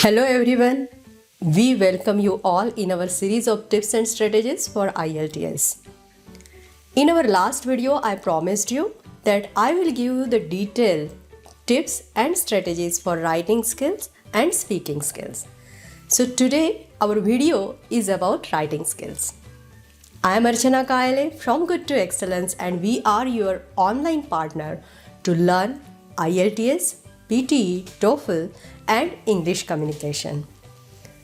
Hello everyone. We welcome you all in our series of tips and strategies for IELTS. In our last video, I promised you that I will give you the detailed tips and strategies for writing skills and speaking skills. So today our video is about writing skills. I am Archana Kayale from Good to Excellence and we are your online partner to learn IELTS, PTE, TOEFL and English communication.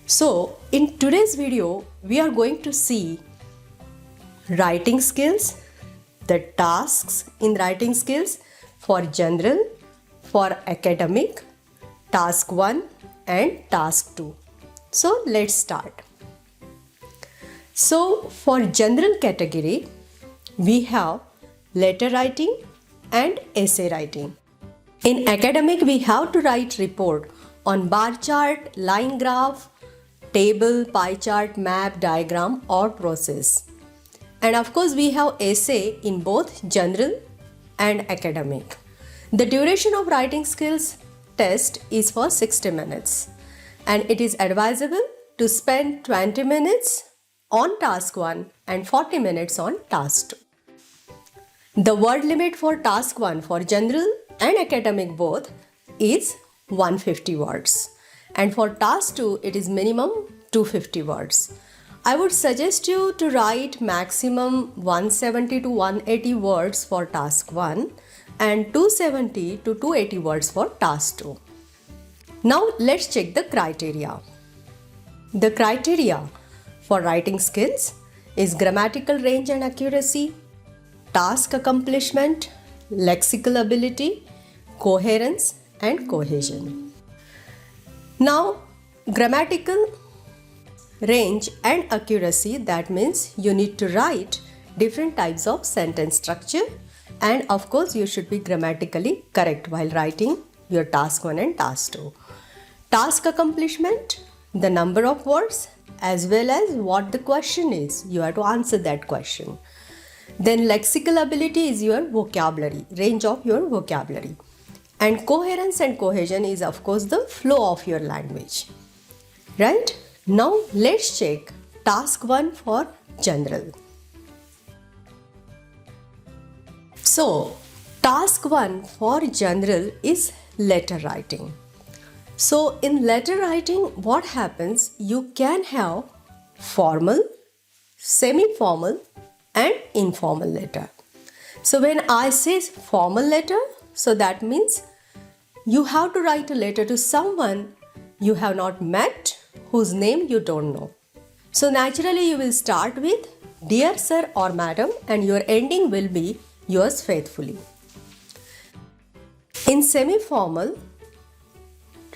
So in today's video, we are going to see writing skills, the tasks in writing skills for general, for academic, task 1 and task 2. So let's start. So for general category, we have letter writing and essay writing. In academic, we have to write report on bar chart, line graph, table, pie chart, map, diagram or process. And of course, we have essay in both general and academic. The duration of writing skills test is for 60 minutes and it is advisable to spend 20 minutes on task 1 and 40 minutes on task 2. The word limit for task 1 for general and academic both is 150 words and for task 2 it is minimum 250 words. I would suggest you to write maximum 170 to 180 words for task 1 and 270 to 280 words for task 2. Now let's check the criteria. The criteria for writing skills is grammatical range and accuracy, task accomplishment, lexical ability, coherence and cohesion. Now, grammatical range and accuracy, that means you need to write different types of sentence structure and of course you should be grammatically correct while writing your task 1 and task 2. Task accomplishment, the number of words as well as what the question is. You have to answer that question. Then lexical ability is your vocabulary, range of your vocabulary. And coherence and cohesion is of course the flow of your language. Right? Now let's check task 1 for general. So task 1 for general is letter writing. So in letter writing, what happens? You can have formal, semi-formal and informal letter. So when I say formal letter, so that means you have to write a letter to someone you have not met, whose name you don't know. So naturally you will start with Dear Sir or Madam and your ending will be Yours faithfully. In semi-formal,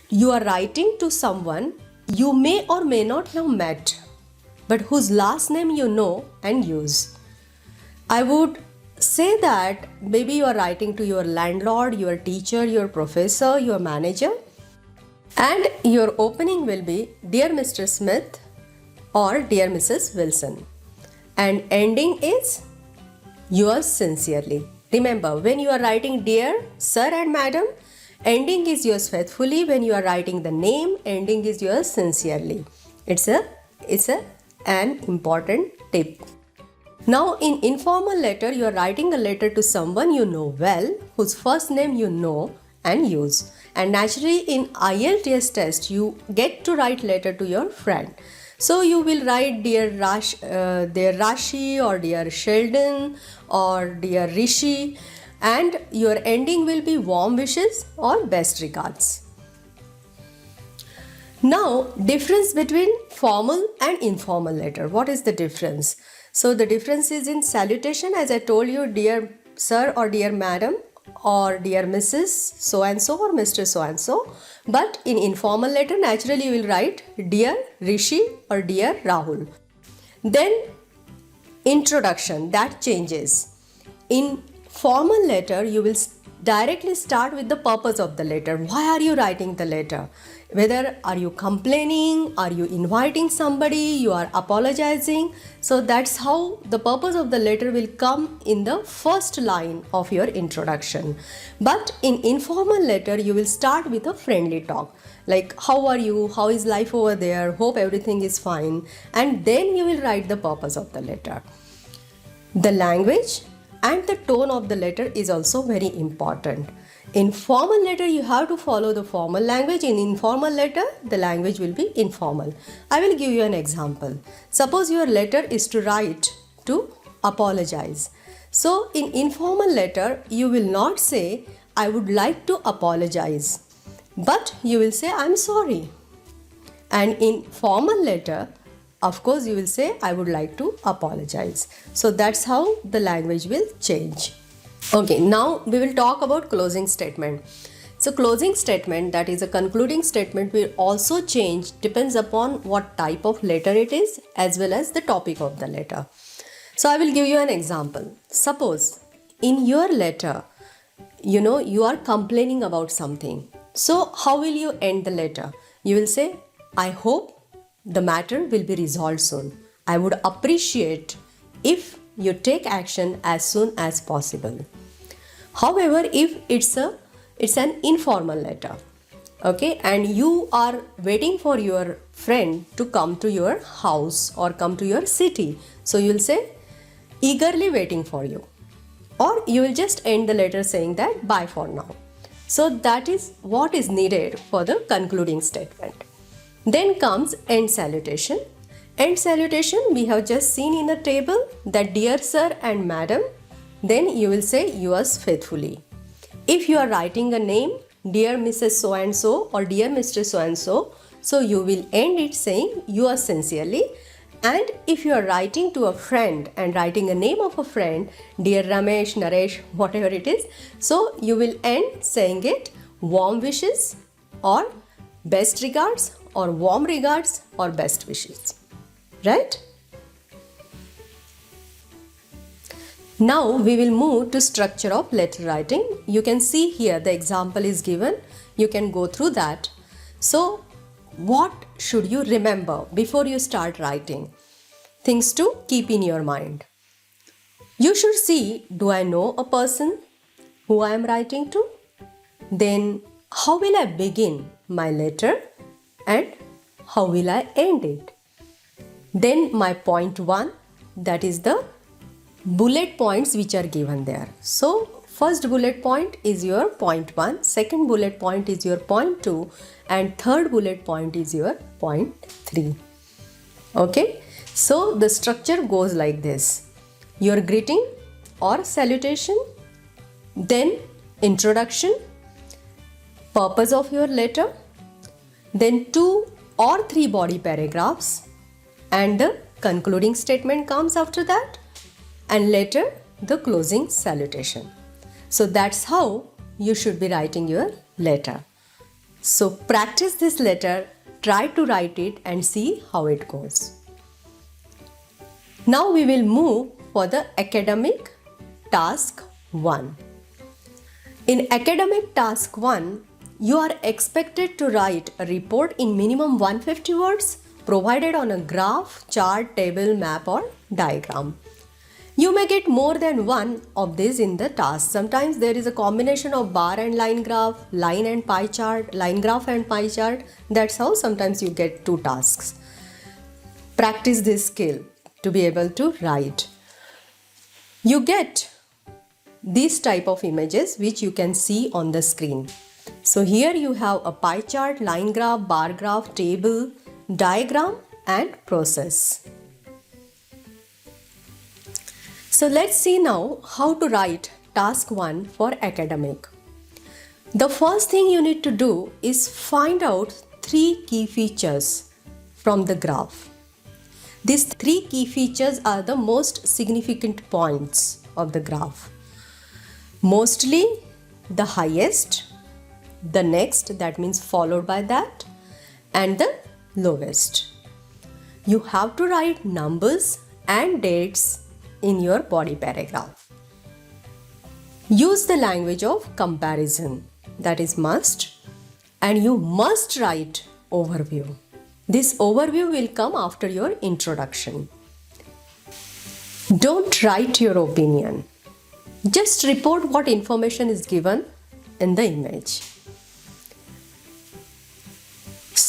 you are writing to someone you may or may not have met, but whose last name you know and use. I would say that maybe you are writing to your landlord, your teacher, your professor, your manager, and your opening will be Dear Mr. Smith or Dear Mrs. Wilson. And ending is Yours sincerely. Remember, when you are writing Dear Sir and Madam, ending is Yours faithfully. When you are writing the name, ending is Yours sincerely. It's an important tip. Now in informal letter, you are writing a letter to someone you know well, whose first name you know and use. And naturally in IELTS test, you get to write letter to your friend. So you will write Dear Rashi or Dear Sheldon or Dear Rishi, and your ending will be warm wishes or best regards. Now, difference between formal and informal letter. What is the difference? So the difference is in salutation, as I told you, Dear Sir or Dear Madam or Dear Mrs. So and so or Mr. So and so. But in informal letter, naturally you will write Dear Rishi or Dear Rahul. Then introduction, that changes. In formal letter, you will directly start with the purpose of the letter. Why are you writing the letter? Whether are you complaining, are you inviting somebody, you are apologizing. So that's how the purpose of the letter will come in the first line of your introduction. But in informal letter, you will start with a friendly talk. like how are you, how is life over there, hope everything is fine, and then you will write the purpose of the letter. The language and the tone of the letter is also very important. In formal letter, you have to follow the formal language. In informal letter, the language will be informal. I will give you an example. Suppose your letter is to write to apologize. So in informal letter, you will not say, I would like to apologize, but you will say, I'm sorry. And in formal letter, of course, you will say, I would like to apologize. So that's how the language will change. Okay, now we will talk about closing statement. So closing statement, that is a concluding statement, will also change, depends upon what type of letter it is as well as the topic of the letter. So I will give you an example. Suppose in your letter, you are complaining about something. So how will you end the letter? You will say, I hope the matter will be resolved soon. I would appreciate if you take action as soon as possible. However, if it's an informal letter, okay, and you are waiting for your friend to come to your house or come to your city, so you will say, eagerly waiting for you, or you will just end the letter saying that bye for now. So that is what is needed for the concluding statement. Then comes end salutation. End salutation we have just seen in the table, that dear sir and madam. Then you will say yours faithfully. If you are writing a name, dear Mrs. So and so or dear Mr. So and so, so you will end it saying yours sincerely. And if you are writing to a friend and writing a name of a friend, dear Ramesh, Naresh, whatever it is, so you will end saying it warm wishes or best regards or warm regards or best wishes, right? Now we will move to structure of letter writing. You can see here the example is given. You can go through that. So what should you remember before you start writing? Things to keep in your mind. You should see, do I know a person who I am writing to? Then how will I begin my letter and how will I end it? Then my point 1, that is the bullet points which are given there. So first bullet point is your point 1, second bullet point is your point 2, and third bullet point is your point 3. Okay, so the structure goes like this: your greeting or salutation, then introduction, purpose of your letter, then 2 or 3 body paragraphs, and the concluding statement comes after that, and later the closing salutation. So that's how you should be writing your letter. So practice this letter, try to write it and see how it goes. Now we will move for the academic task 1. In academic task 1, you are expected to write a report in minimum 150 words provided on a graph, chart, table, map or diagram. You may get more than one of these in the task. Sometimes there is a combination of bar and line graph, line and pie chart, line graph and pie chart. That's how sometimes you get 2 tasks. Practice this skill to be able to write. You get these type of images which you can see on the screen. So here you have a pie chart, line graph, bar graph, table, diagram and process. So let's see now how to write task 1 for academic. The first thing you need to do is find out 3 key features from the graph. These 3 key features are the most significant points of the graph. Mostly the highest, the next, that means followed by that, and the lowest. You have to write numbers and dates in your body paragraph. Use the language of comparison, that is must, and you must write overview. This overview will come after your introduction. Don't write your opinion. Just report what information is given in the image.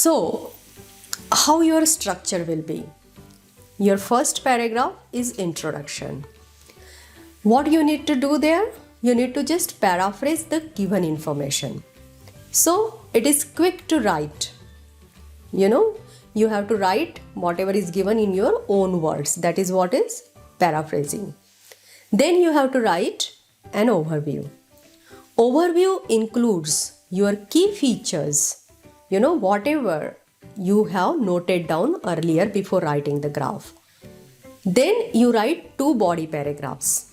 So, how your structure will be? Your first paragraph is introduction. What you need to do there? You need to just paraphrase the given information. So, it is quick to write. You have to write whatever is given in your own words. That is what is paraphrasing. Then you have to write an overview. Overview includes your key features, whatever you have noted down earlier before writing the graph. Then you write 2 body paragraphs.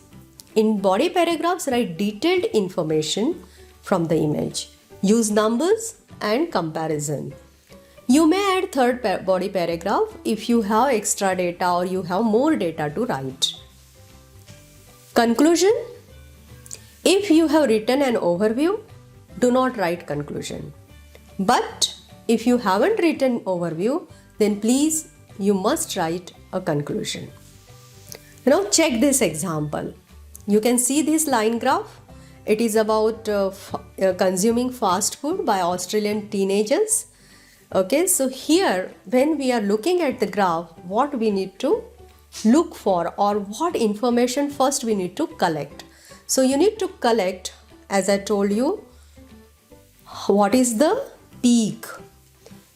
In body paragraphs, write detailed information from the image. Use numbers and comparison. You may add third body paragraph if you have extra data or you have more data to write. Conclusion. If you have written an overview, do not write conclusion. But if you haven't written overview, then please you must write a conclusion. Now check this example. You can see this line graph. It is about consuming fast food by Australian teenagers. Okay, so here when we are looking at the graph, what we need to look for or what information first we need to collect. So you need to collect, as I told you, what is the peak,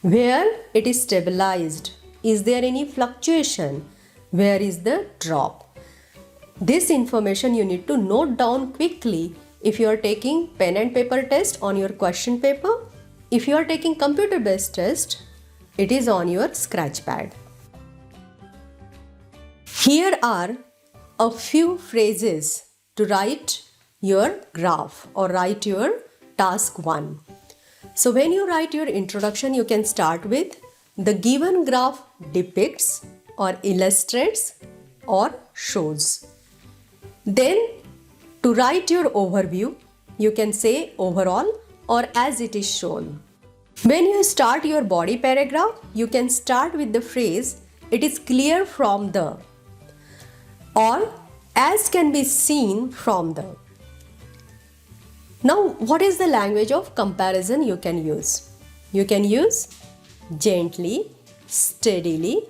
where it is stabilized, is there any fluctuation, where is the drop. This information you need to note down quickly if you are taking pen and paper test on your question paper. If you are taking computer based test, it is on your scratch pad. Here are a few phrases to write your graph or write your task 1. So when you write your introduction, you can start with the given graph depicts or illustrates or shows. Then to write your overview, you can say overall or as it is shown. When you start your body paragraph, you can start with the phrase it is clear from the or as can be seen from the. Now, what is the language of comparison you can use? You can use gently, steadily,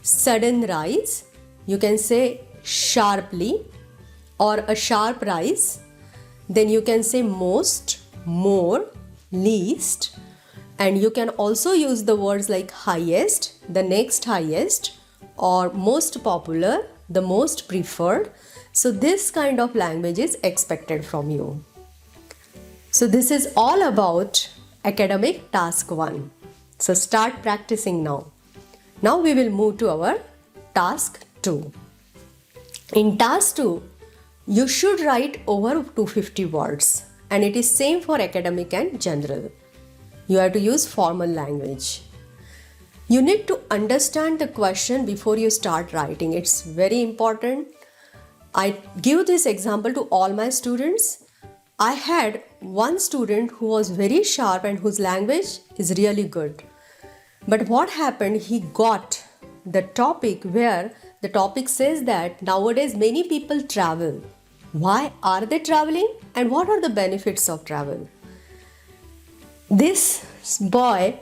sudden rise. You can say sharply or a sharp rise. Then you can say most, more, least. And you can also use the words like highest, the next highest, or most popular, the most preferred. So this kind of language is expected from you. So this is all about academic task 1. So start practicing now. Now we will move to our task 2. In task 2, you should write over 250 words, and it is same for academic and general. You have to use formal language. You need to understand the question before you start writing. It's very important. I give this example to all my students. I had one student who was very sharp and whose language is really good. But what happened, he got the topic where the topic says that nowadays many people travel. Why are they traveling and what are the benefits of travel? This boy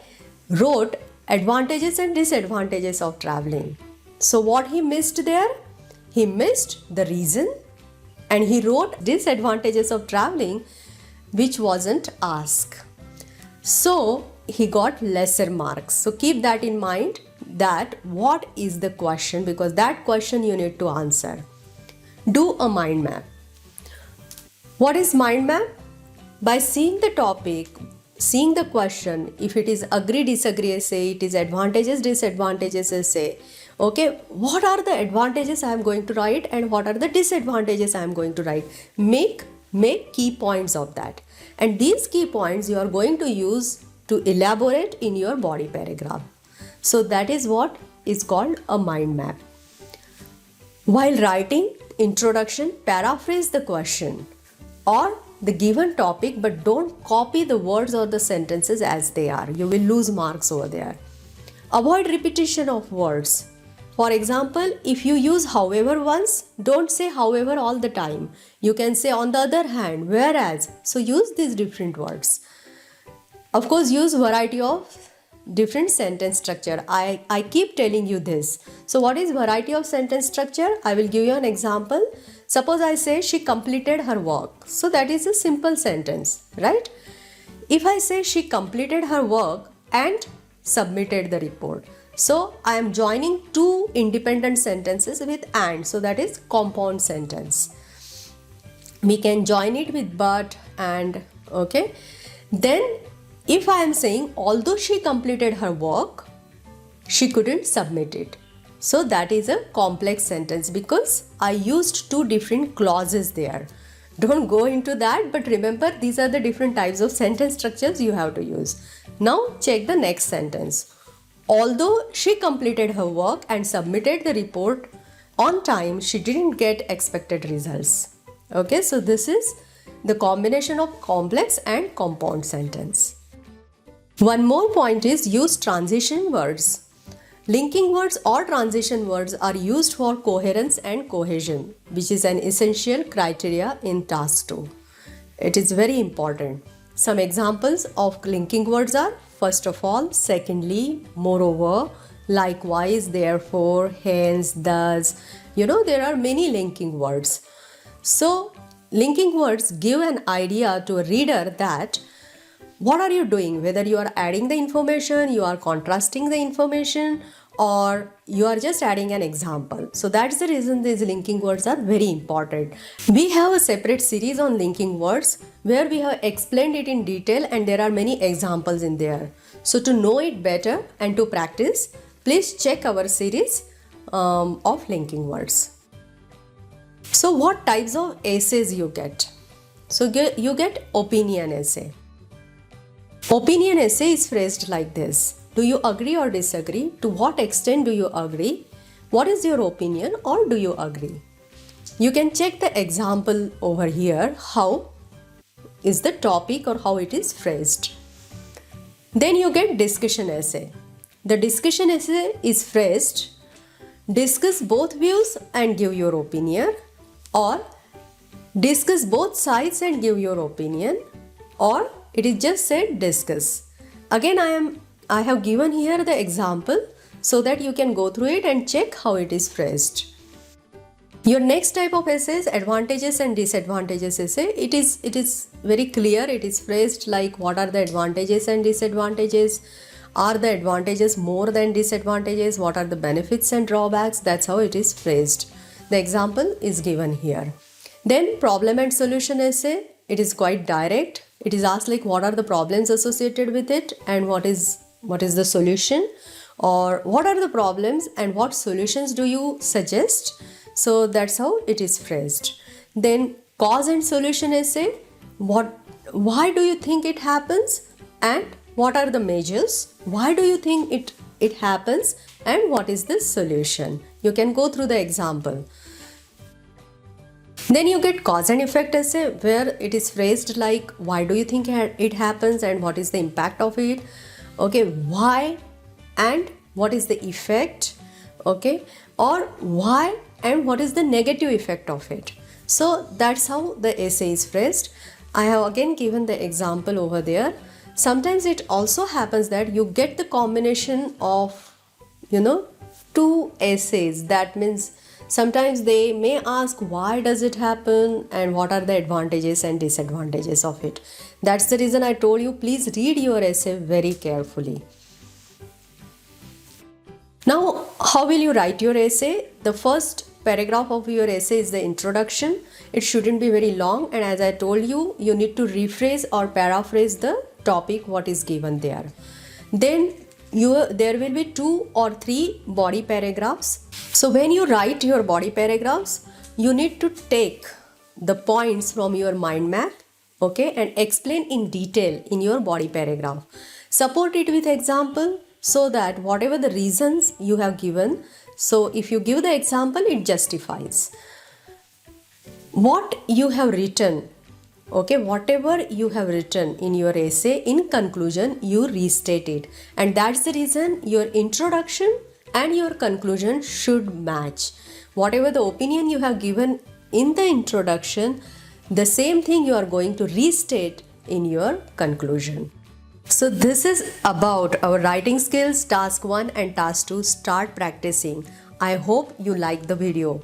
wrote advantages and disadvantages of traveling. So what he missed there? He missed the reason and he wrote disadvantages of traveling which wasn't asked. So he got lesser marks. So keep that in mind, that what is the question, because that question you need to answer. Do a mind map. What is mind map? By seeing the topic, seeing the question, if it is agree, disagree, say it is advantages, disadvantages, say, okay, what are the advantages I am going to write and what are the disadvantages I am going to write? Make key points of that. And these key points you are going to use to elaborate in your body paragraph. So that is what is called a mind map. While writing introduction, paraphrase the question or the given topic, but don't copy the words or the sentences as they are. You will lose marks over there. Avoid repetition of words. For example, if you use however once, don't say however all the time. You can say on the other hand, whereas. So use these different words. Of course, use variety of different sentence structure. I keep telling you this. So what is variety of sentence structure? I will give you an example. Suppose I say she completed her work. So that is a simple sentence, right? If I say she completed her work and submitted the report. So I am joining two independent sentences with and. So that is compound sentence. We can join it with but and, okay. Then if I am saying although she completed her work, she couldn't submit it. So that is a complex sentence because I used two different clauses there. Don't go into that, but remember these are the different types of sentence structures you have to use. Now check the next sentence. Although she completed her work and submitted the report on time, she didn't get expected results. Okay, so this is the combination of complex and compound sentence. One more point is use transition words. Linking words or transition words are used for coherence and cohesion, which is an essential criteria in task 2. It is very important. Some examples of linking words are first of all, secondly, moreover, likewise, therefore, hence, thus. There are many linking words. So, linking words give an idea to a reader that what are you doing, whether you are adding the information, you are contrasting the information, or you are just adding an example. So that's the reason these linking words are very important. We have a separate series on linking words where we have explained it in detail and there are many examples in there. So to know it better and to practice, please check our series of linking words. So what types of essays you get? So you get opinion essay. Opinion essay is phrased like this. Do you agree or disagree? To what extent do you agree? What is your opinion or do you agree? You can check the example over here, how is the topic or how it is phrased. Then you get discussion essay. The discussion essay is phrased, discuss both views and give your opinion, or discuss both sides and give your opinion, or it is just said discuss. Again I have given here the example so that you can go through it and check how it is phrased. Your next type of essay is advantages and disadvantages essay. It is very clear. It is phrased like what are the advantages and disadvantages? Are the advantages more than disadvantages? What are the benefits and drawbacks? That's how it is phrased. The example is given here. Then problem and solution essay. It is quite direct. It is asked like what are the problems associated with it and what is the solution, or what are the problems and what solutions do you suggest. So that's how it is phrased. Then cause and solution essay. Why do you think it happens and what are the measures? Why do you think it happens and what is the solution? You can go through the example. Then you get cause and effect essay where it is phrased like why do you think it happens and what is the impact of it? Okay, why and what is the effect? Okay, or why and what is the negative effect of it? So that's how the essay is phrased. I have again given the example over there. Sometimes it also happens that you get the combination of two essays. That means sometimes they may ask why does it happen and what are the advantages and disadvantages of it. That's the reason I told you please read your essay very carefully. Now, how will you write your essay? The first paragraph of your essay is the introduction. It shouldn't be very long, and as I told you, you need to rephrase or paraphrase the topic what is given there. Then there will be 2 or 3 body paragraphs. So when you write your body paragraphs, you need to take the points from your mind map, okay, and explain in detail in your body paragraph. Support it with example so that whatever the reasons you have given, so if you give the example, it justifies. What you have written, okay, whatever you have written in your essay, in conclusion, you restate it. And that's the reason your introduction and your conclusion should match. Whatever the opinion you have given in the introduction, the same thing you are going to restate in your conclusion. So this is about our writing skills, task 1 and task 2. Start practicing. I hope you like the video.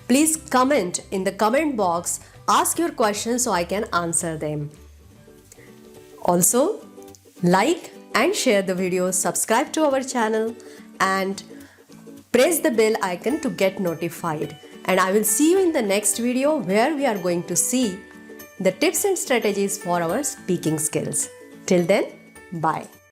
Please comment in the comment box, ask your questions so I can answer them. Also, like and share the video, subscribe to our channel and press the bell icon to get notified. And I will see you in the next video where we are going to see the tips and strategies for our speaking skills. Till then, bye.